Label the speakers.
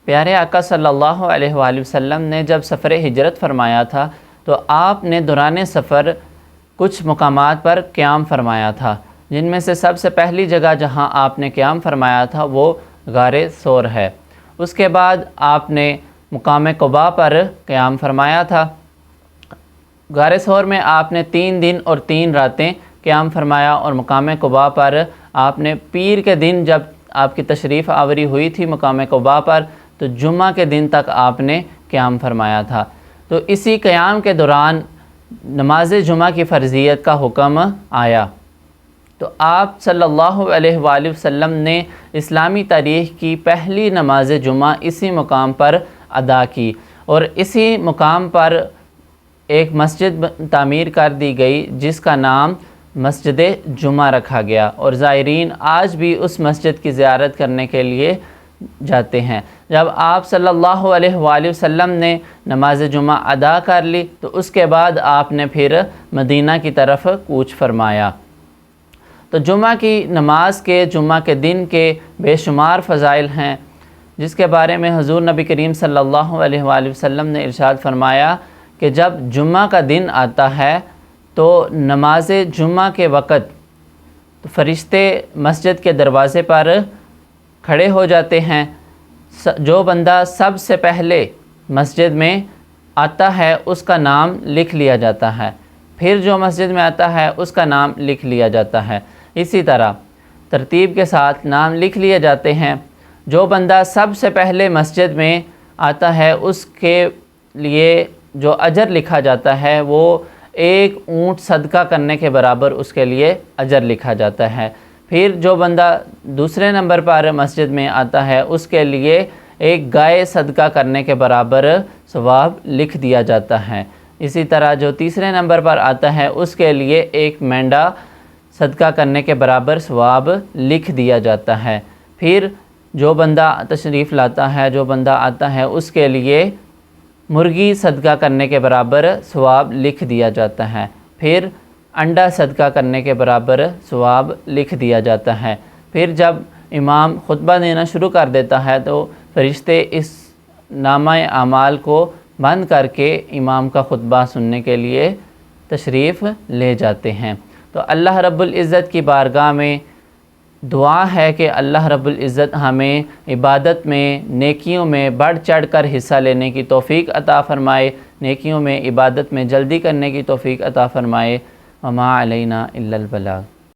Speaker 1: پیارے آقا صلی اللہ علیہ وآلہ وسلم نے جب سفر ہجرت فرمایا تھا تو آپ نے دوران سفر کچھ مقامات پر قیام فرمایا تھا، جن میں سے سب سے پہلی جگہ جہاں آپ نے قیام فرمایا تھا وہ غار ثور ہے۔ اس کے بعد آپ نے مقام قباء پر قیام فرمایا تھا۔ غار ثور میں آپ نے 3 دن اور 3 راتیں قیام فرمایا، اور مقام قباء پر آپ نے پیر کے دن جب آپ کی تشریف آوری ہوئی تھی مقام قباء پر تو جمعہ کے دن تک آپ نے قیام فرمایا تھا۔ تو اسی قیام کے دوران نماز جمعہ کی فرضیت کا حکم آیا، تو آپ صلی اللہ علیہ وآلہ وسلم نے اسلامی تاریخ کی پہلی نماز جمعہ اسی مقام پر ادا کی، اور اسی مقام پر ایک مسجد تعمیر کر دی گئی جس کا نام مسجد جمعہ رکھا گیا، اور زائرین آج بھی اس مسجد کی زیارت کرنے کے لیے جاتے ہیں۔ جب آپ صلی اللہ علیہ وآلہ وسلم نے نماز جمعہ ادا کر لی تو اس کے بعد آپ نے پھر مدینہ کی طرف کوچ فرمایا۔ تو جمعہ کی نماز کے، جمعہ کے دن کے بے شمار فضائل ہیں، جس کے بارے میں حضور نبی کریم صلی اللہ علیہ وآلہ وسلم نے ارشاد فرمایا کہ جب جمعہ کا دن آتا ہے تو نماز جمعہ کے وقت تو فرشتے مسجد کے دروازے پر کھڑے ہو جاتے ہیں۔ جو بندہ سب سے پہلے مسجد میں آتا ہے اس کا نام لکھ لیا جاتا ہے، پھر جو مسجد میں آتا ہے اس کا نام لکھ لیا جاتا ہے، اسی طرح ترتیب کے ساتھ نام لکھ لیے جاتے ہیں۔ جو بندہ سب سے پہلے مسجد میں آتا ہے اس کے لیے جو اجر لکھا جاتا ہے وہ 1 اونٹ صدقہ کرنے کے برابر اس کے لیے اجر لکھا جاتا ہے۔ پھر جو بندہ دوسرے نمبر پر مسجد میں آتا ہے اس کے لیے 1 گائے صدقہ کرنے کے برابر ثواب لکھ دیا جاتا ہے۔ اسی طرح جو تیسرے نمبر پر آتا ہے اس کے لیے 1 مینڈا صدقہ کرنے کے برابر ثواب لکھ دیا جاتا ہے۔ پھر جو بندہ تشریف لاتا ہے، جو بندہ آتا ہے اس کے لیے مرغی صدقہ کرنے کے برابر ثواب لکھ دیا جاتا ہے۔ پھر انڈا صدقہ کرنے کے برابر ثواب لکھ دیا جاتا ہے۔ پھر جب امام خطبہ دینا شروع کر دیتا ہے تو فرشتے اس نامہ اعمال کو بند کر کے امام کا خطبہ سننے کے لیے تشریف لے جاتے ہیں۔ تو اللہ رب العزت کی بارگاہ میں دعا ہے کہ اللہ رب العزت ہمیں عبادت میں، نیکیوں میں بڑھ چڑھ کر حصہ لینے کی توفیق عطا فرمائے، نیکیوں میں، عبادت میں جلدی کرنے کی توفیق عطا فرمائے۔ وما علینا الا البلاغ۔